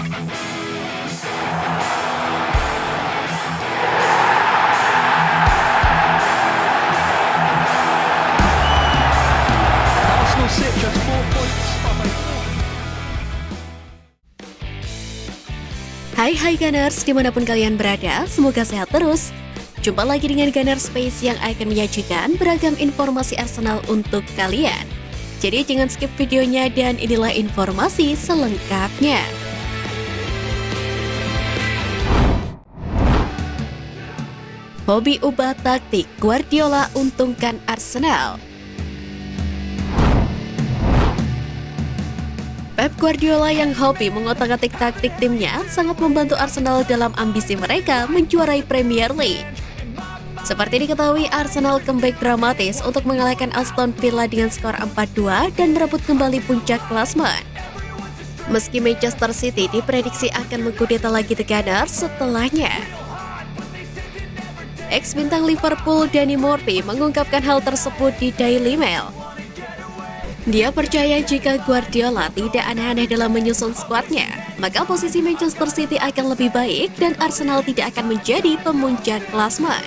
Arsenal sit just 4 points behind. Hai Gunners, dimanapun kalian berada, semoga sehat terus. Jumpa lagi dengan Gunner Space yang akan menyajikan beragam informasi Arsenal untuk kalian. Jadi jangan skip videonya dan inilah informasi selengkapnya. Hobi ubah taktik, Guardiola untungkan Arsenal. Pep Guardiola yang hobi mengotak-atik taktik timnya sangat membantu Arsenal dalam ambisi mereka menjuarai Premier League. Seperti diketahui, Arsenal comeback dramatis untuk mengalahkan Aston Villa dengan skor 4-2 dan merebut kembali puncak klasemen. Meski Manchester City diprediksi akan mengkudeta lagi The Gunners setelahnya. Ex-bintang Liverpool Danny Murphy mengungkapkan hal tersebut di Daily Mail. Dia percaya jika Guardiola tidak aneh-aneh dalam menyusun skuadnya, maka posisi Manchester City akan lebih baik dan Arsenal tidak akan menjadi pemuncak klasemen.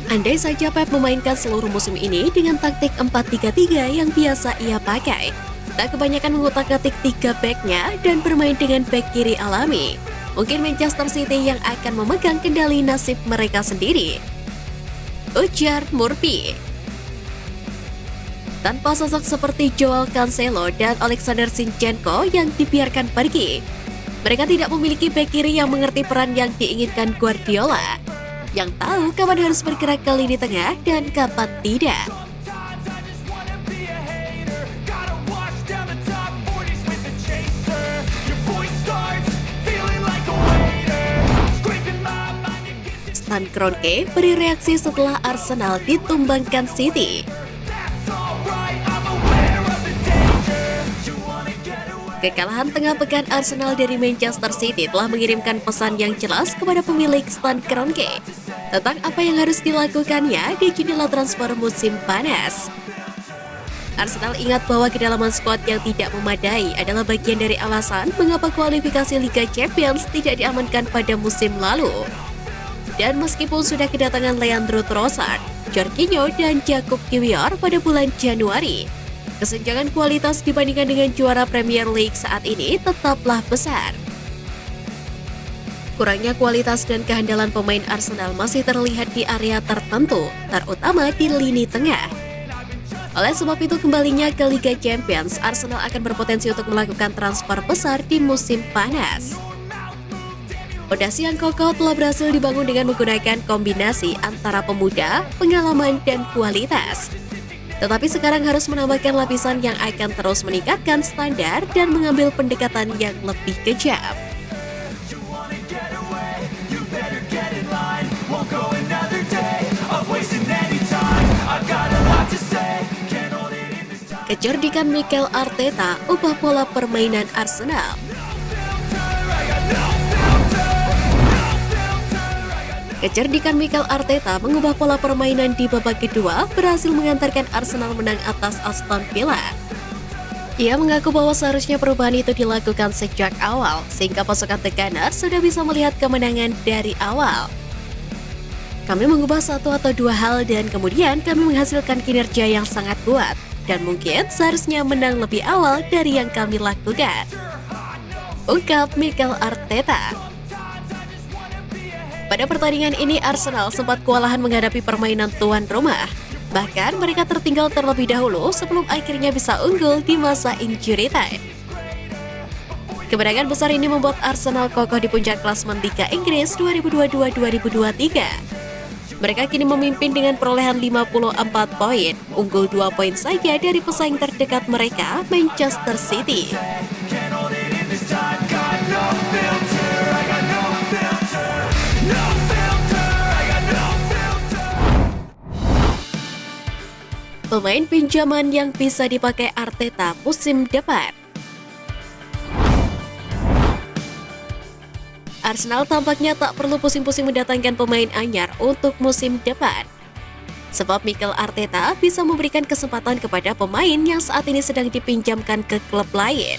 Andai saja Pep memainkan seluruh musim ini dengan taktik 4-3-3 yang biasa ia pakai, tak kebanyakan mengutak-atik 3 back-nya dan bermain dengan back kiri alami, mungkin Manchester City yang akan memegang kendali nasib mereka sendiri, ujar Murphy. Tanpa sosok seperti Joao Cancelo dan Alexander Zinchenko yang dibiarkan pergi, mereka tidak memiliki bek kiri yang mengerti peran yang diinginkan Guardiola, yang tahu kapan harus bergerak ke lini tengah dan kapan tidak. Stan Kroenke beri reaksi setelah Arsenal ditumbangkan City. Kekalahan tengah pekan Arsenal dari Manchester City telah mengirimkan pesan yang jelas kepada pemilik Stan Kroenke tentang apa yang harus dilakukannya di jendela transfer musim panas. Arsenal ingat bahwa kedalaman skuad yang tidak memadai adalah bagian dari alasan mengapa kualifikasi Liga Champions tidak diamankan pada musim lalu. Dan meskipun sudah kedatangan Leandro Trossard, Jorginho, dan Jakub Kiwior pada bulan Januari, kesenjangan kualitas dibandingkan dengan juara Premier League saat ini tetaplah besar. Kurangnya kualitas dan kehandalan pemain Arsenal masih terlihat di area tertentu, terutama di lini tengah. Oleh sebab itu, kembalinya ke Liga Champions, Arsenal akan berpotensi untuk melakukan transfer besar di musim panas. Fondasi yang kokoh telah berhasil dibangun dengan menggunakan kombinasi antara pemuda, pengalaman, dan kualitas. Tetapi sekarang harus menambahkan lapisan yang akan terus meningkatkan standar dan mengambil pendekatan yang lebih kejam. Kecerdikan Mikel Arteta ubah pola permainan Arsenal. Kecerdikan Mikel Arteta mengubah pola permainan di babak kedua berhasil mengantarkan Arsenal menang atas Aston Villa. Ia mengaku bahwa seharusnya perubahan itu dilakukan sejak awal, sehingga pasukan The Gunners sudah bisa melihat kemenangan dari awal. Kami mengubah 1 atau 2 hal dan kemudian kami menghasilkan kinerja yang sangat kuat, dan mungkin seharusnya menang lebih awal dari yang kami lakukan, ungkap Mikel Arteta. Pada pertandingan ini, Arsenal sempat kewalahan menghadapi permainan tuan rumah. Bahkan mereka tertinggal terlebih dahulu sebelum akhirnya bisa unggul di masa injury time. Kemenangan besar ini membuat Arsenal kokoh di puncak klasemen Liga Inggris 2022-2023. Mereka kini memimpin dengan perolehan 54 poin, unggul 2 poin saja dari pesaing terdekat mereka, Manchester City. Pemain pinjaman yang bisa dipakai Arteta musim depan. Arsenal tampaknya tak perlu pusing-pusing mendatangkan pemain anyar untuk musim depan. Sebab Mikel Arteta bisa memberikan kesempatan kepada pemain yang saat ini sedang dipinjamkan ke klub lain.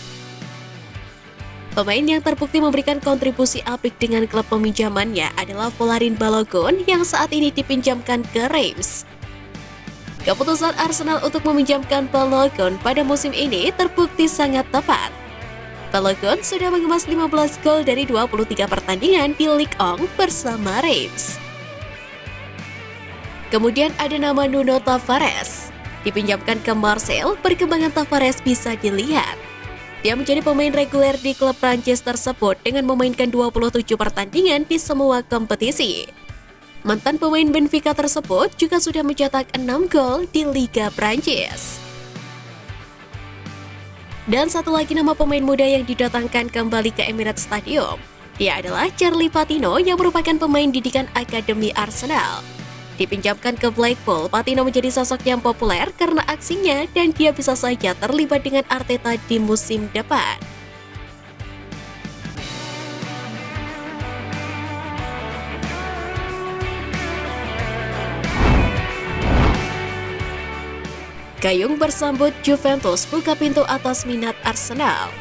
Pemain yang terbukti memberikan kontribusi apik dengan klub peminjamannya adalah Folarin Balogun yang saat ini dipinjamkan ke Reims. Keputusan Arsenal untuk meminjamkan Balogun pada musim ini terbukti sangat tepat. Balogun sudah mengemas 15 gol dari 23 pertandingan di Ligue 1 bersama Reims. Kemudian ada nama Nuno Tavares. Dipinjamkan ke Marseille, perkembangan Tavares bisa dilihat. Dia menjadi pemain reguler di klub Prancis tersebut dengan memainkan 27 pertandingan di semua kompetisi. Mantan pemain Benfica tersebut juga sudah mencetak 6 gol di Liga Prancis. Dan satu lagi nama pemain muda yang didatangkan kembali ke Emirates Stadium. Dia adalah Charlie Patino yang merupakan pemain didikan Akademi Arsenal. Dipinjamkan ke Blackpool, Patino menjadi sosok yang populer karena aksinya dan dia bisa saja terlibat dengan Arteta di musim depan. Gayung bersambut Juventus buka pintu atas minat Arsenal.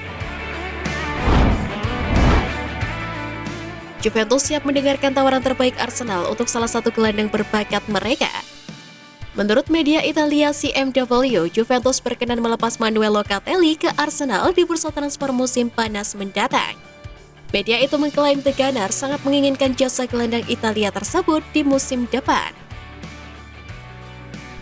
Juventus siap mendengarkan tawaran terbaik Arsenal untuk salah satu gelandang berbakat mereka. Menurut media Italia CMW, Juventus berkenan melepas Manuel Locatelli ke Arsenal di bursa transfer musim panas mendatang. Media itu mengklaim The Gunners sangat menginginkan jasa gelandang Italia tersebut di musim depan.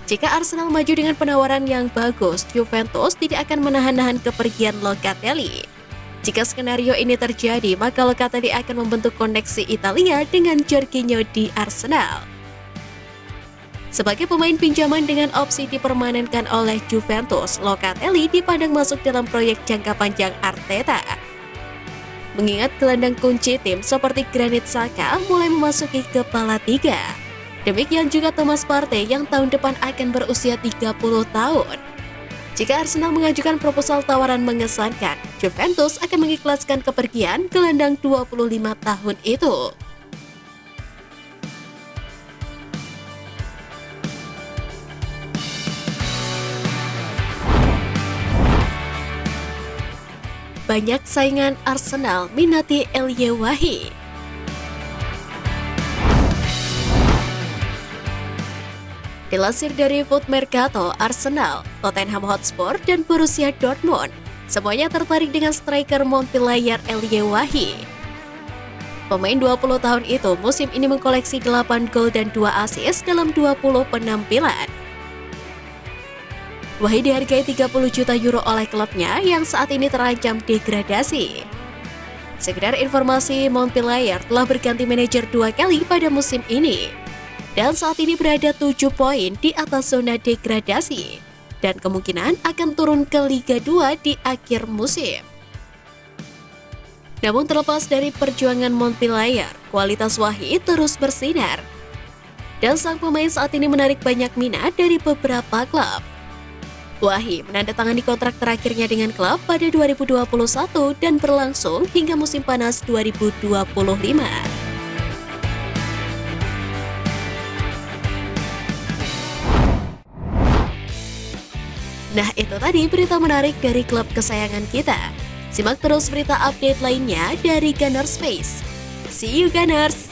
Jika Arsenal maju dengan penawaran yang bagus, Juventus tidak akan menahan-nahan kepergian Locatelli. Jika skenario ini terjadi, maka Locatelli akan membentuk koneksi Italia dengan Jorginho di Arsenal. Sebagai pemain pinjaman dengan opsi dipermanenkan oleh Juventus, Locatelli dipandang masuk dalam proyek jangka panjang Arteta. Mengingat gelandang kunci tim seperti Granit Xhaka mulai memasuki kepala 3. Demikian juga Thomas Partey yang tahun depan akan berusia 30 tahun. Jika Arsenal mengajukan proposal tawaran mengesankan, Juventus akan mengikhlaskan kepergian gelandang 25 tahun itu. Banyak saingan Arsenal minati Elyewahi. Dilansir dari Foot Mercato, Arsenal, Tottenham Hotspur, dan Borussia Dortmund semuanya tertarik dengan striker Montpellier Elyewahi. Pemain 20 tahun itu musim ini mengkoleksi 8 gol dan 2 assist dalam 20 penampilan. Wahi dihargai 30 juta euro oleh klubnya yang saat ini terancam degradasi. Sekedar informasi, Montpellier telah berganti manajer 2 kali pada musim ini. Dan saat ini berada 7 poin di atas zona degradasi dan kemungkinan akan turun ke Liga 2 di akhir musim. Namun terlepas dari perjuangan Montpellier, kualitas Wahi terus bersinar. Dan sang pemain saat ini menarik banyak minat dari beberapa klub. Wahi menandatangani kontrak terakhirnya dengan klub pada 2021 dan berlangsung hingga musim panas 2025. Nah, itu tadi berita menarik dari klub kesayangan kita. Simak terus berita update lainnya dari Gunners Space. See you Gunners!